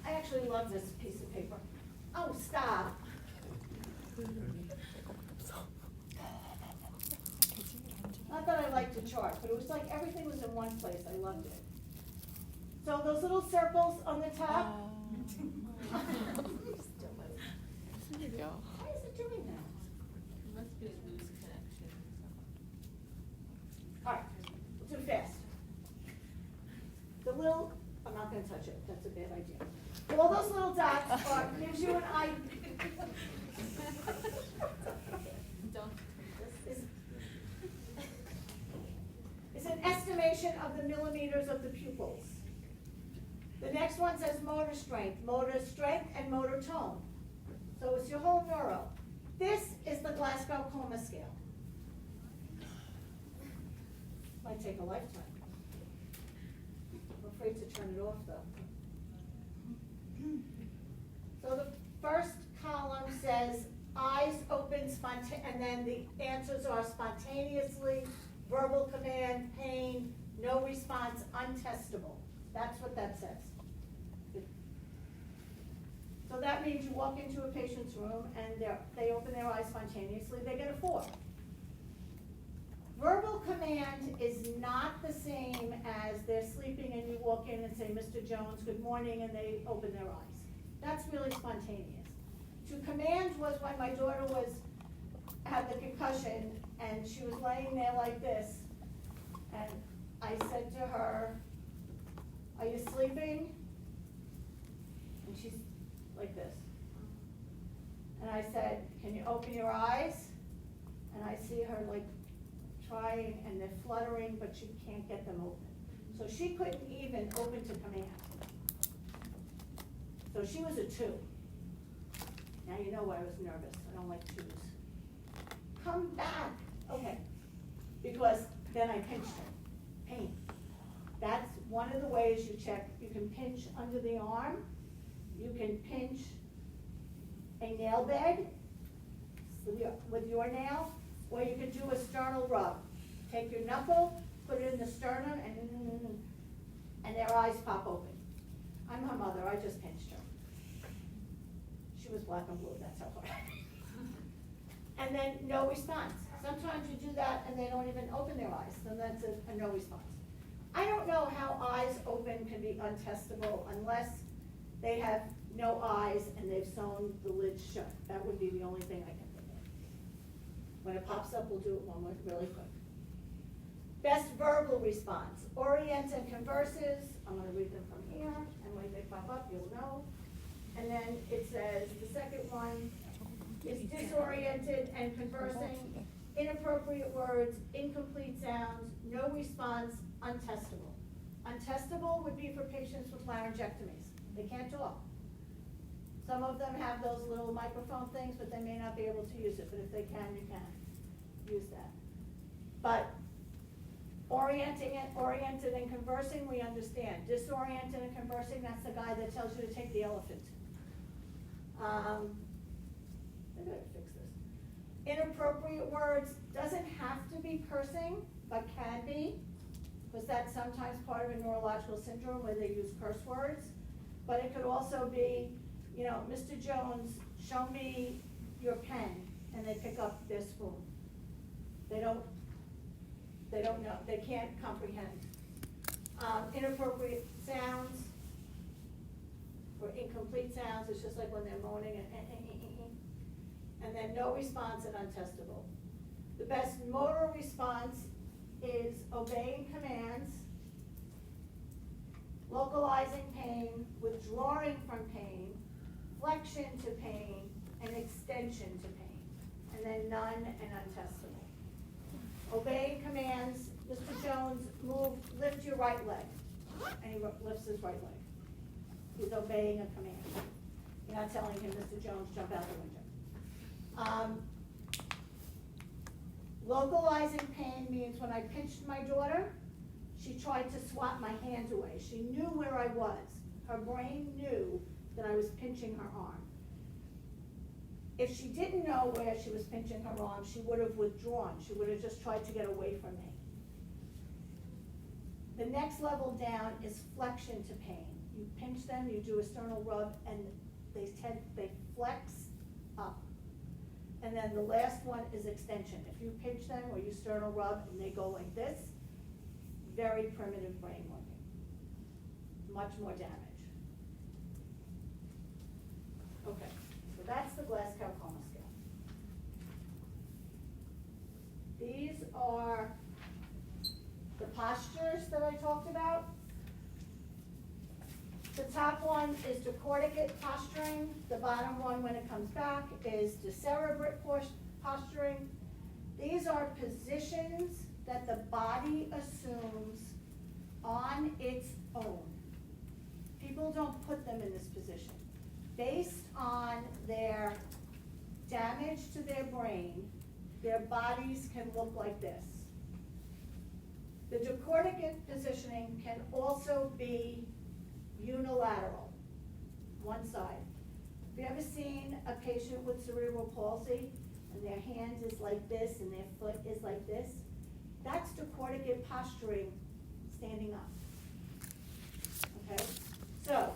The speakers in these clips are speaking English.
I actually love this piece of paper. Oh, stop. Not that I like to chart, but it was like everything was in one place. I loved it. So those little circles on the top. There you go. Why is it doing that? Must be a loose connection. All right, too fast. The little, I'm not gonna touch it, that's a bad idea. All those little dots are, gives you an idea. Don't. It's an estimation of the millimeters of the pupils. The next one says motor strength and motor tone. So it's your whole neuro. This is the Glasgow Coma Scale. Might take a lifetime. I'm afraid to turn it off though. So the first column says eyes open and then the answers are spontaneously, verbal command, pain, no response, untestable. That's what that says. So that means you walk into a patient's room and they open their eyes spontaneously, they get a 4. Verbal command is not the same as they're sleeping and you walk in and say, Mr. Jones, good morning, and they open their eyes. That's really spontaneous. To command was when my daughter had the concussion and she was laying there like this, and I said to her, are you sleeping? And she's like this. And I said, can you open your eyes? And I see her like trying and they're fluttering, but she can't get them open. So she couldn't even open to command. So she was a 2. Now you know why I was nervous. I don't like 2s. Come back. Okay. Because then I pinched her. Pain. That's one of the ways you check. You can pinch under the arm. You can pinch a nail bed with your nail, or you can do a sternal rub. Take your knuckle, put it in the sternum, and their eyes pop open. I'm her mother, I just pinched her. She was black and blue, that's how hard. And then no response. Sometimes you do that and they don't even open their eyes, then that's a no response. I don't know how eyes open can be untestable unless they have no eyes and they've sewn the lid shut. That would be the only thing I can think of. When it pops up, we'll do it one more really quick. Best verbal response. Orient and converses. I'm going to read them from here, and when they pop up, you'll know. And then it says, the second one is disoriented and conversing, inappropriate words, incomplete sounds, no response, untestable. Untestable would be for patients with laryngectomies. They can't talk. Some of them have those little microphone things, but they may not be able to use it, but if they can, you can use that. But oriented and conversing, we understand. Disoriented and conversing, that's the guy that tells you to take the elephant. Maybe I can fix this. Inappropriate words doesn't have to be cursing, but can be, because that's sometimes part of a neurological syndrome where they use curse words. But it could also be, you know, Mr. Jones, show me your pen, and they pick up their spoon. They don't know, they can't comprehend. Inappropriate sounds, or incomplete sounds, it's just like when they're moaning and then no response and untestable. The best motor response is obeying commands, localizing pain, withdrawing from pain, flexion to pain, and extension to pain, and then none and untestable. Obeying commands, Mr. Jones, lift your right leg, and he lifts his right leg. He's obeying a command. You're not telling him, Mr. Jones, jump out the window. Localizing pain means when I pinched my daughter, she tried to swat my hand away. She knew where I was. Her brain knew that I was pinching her arm. If she didn't know where she was pinching her arm, she would have withdrawn. She would have just tried to get away from me. The next level down is flexion to pain. you pinch them, you do a sternal rub, and they flex up. And then the last one is extension. If you pinch them or you sternal rub and they go like this, very primitive brain working. Much more damage. Okay, so that's the Glasgow Coma Scale. These are the postures that I talked about. The top one is decorticate posturing. The bottom one, when it comes back, is decerebrate posturing. These are positions that the body assumes on its own. People don't put them in this position. Based on their damage to their brain, their bodies can look like this. The decorticate positioning can also be unilateral, one side. Have you ever seen a patient with cerebral palsy and their hand is like this and their foot is like this? That's decorticate posturing, standing up. Okay? So,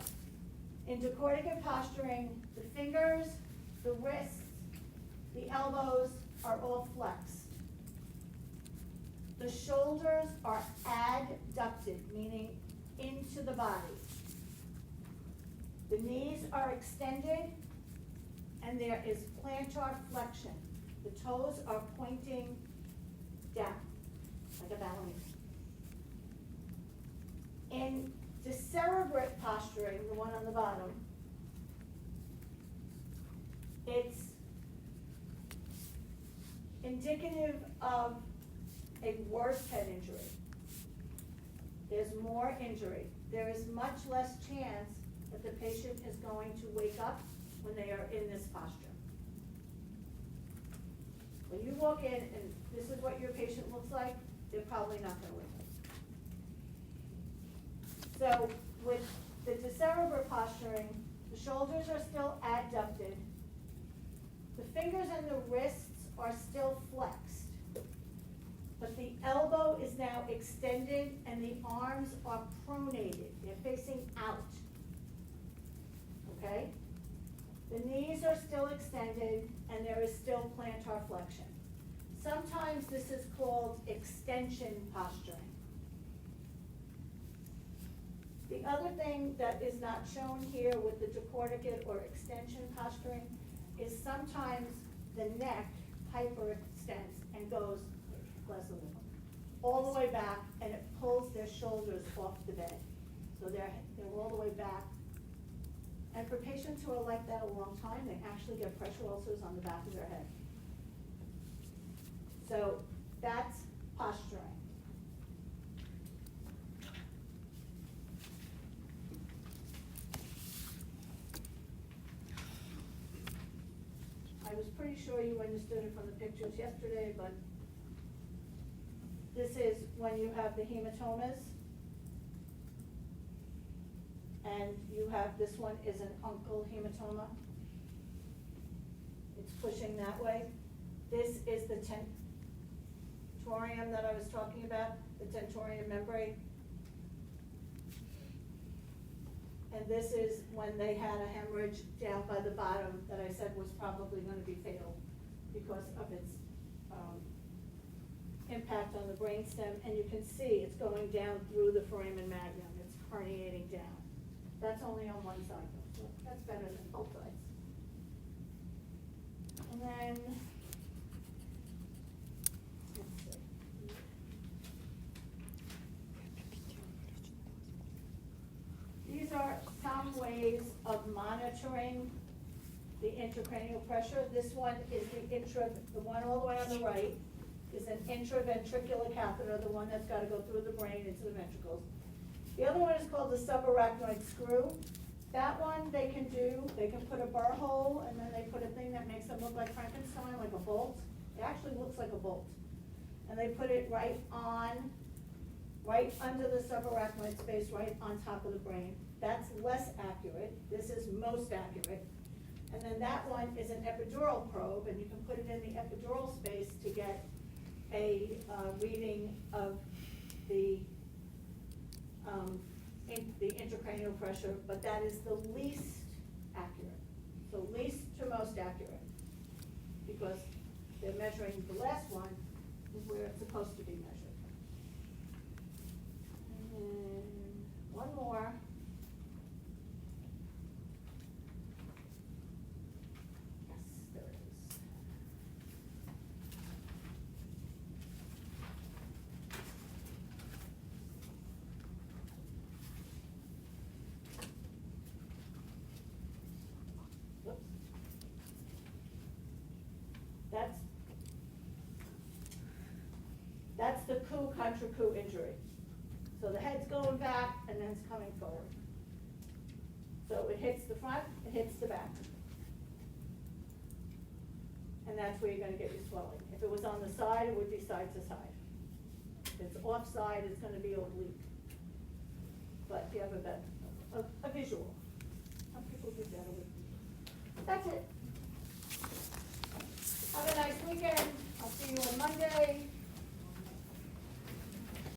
in decorticate posturing, the fingers, the wrists, the elbows are all flexed. The shoulders are adducted, meaning into the body. The knees are extended, and there is plantar flexion. The toes are pointing down, like a ballerina. In decerebrate posturing, the one on the bottom, it's indicative of a worse head injury. There's more injury. There is much less chance that the patient is going to wake up when they are in this posture. When you walk in and this is what your patient looks like, they're probably not gonna wake up. So with the decerebrate posturing, the shoulders are still adducted. The fingers and the wrists are still flexed. But the elbow is now extended and the arms are pronated. They're facing out. Okay? The knees are still extended and there is still plantar flexion. Sometimes this is called extension posturing. The other thing that is not shown here with the decorticate or extension posturing is sometimes the neck hyperextends and goes all the way back, and it pulls their shoulders off the bed. So they're all the way back. And for patients who are like that a long time, they actually get pressure ulcers on the back of their head. So that's posturing. I was pretty sure you understood it from the pictures yesterday, but this is when you have the hematomas. And you have, this one is an uncal hematoma. It's pushing that way. This is the tentorium that I was talking about, the tentorium membrane. And this is when they had a hemorrhage down by the bottom that I said was probably going to be fatal because of its impact on the brainstem. And you can see it's going down through the foramen magnum. It's herniating down. That's only on one side though, so that's better than both sides. And then, let's see. These are some ways of monitoring the intracranial pressure. This one is the one all the way on the right is an intraventricular catheter, the one that's got to go through the brain into the ventricles. The other one is called the subarachnoid screw. That one they can put a burr hole and then they put a thing that makes them look like Frankenstein, like a bolt. It actually looks like a bolt. And they put it right under the subarachnoid space, right on top of the brain. That's less accurate. This is most accurate. And then that one is an epidural probe, and you can put it in the epidural space to get a reading of the measuring the intracranial pressure, but that is the least accurate. So least to most accurate, because they're measuring the last one is where it's supposed to be measured. And then one more. Yes, there it is. Whoops. That's the coup contra coup injury. So the head's going back and then it's coming forward. So it hits the front, it hits the back. And that's where you're gonna get your swelling. If it was on the side, it would be side to side. If it's offside, it's gonna be oblique. But you have a visual. Some people do better with visual. That's it. Have a nice weekend. I'll see you on Monday.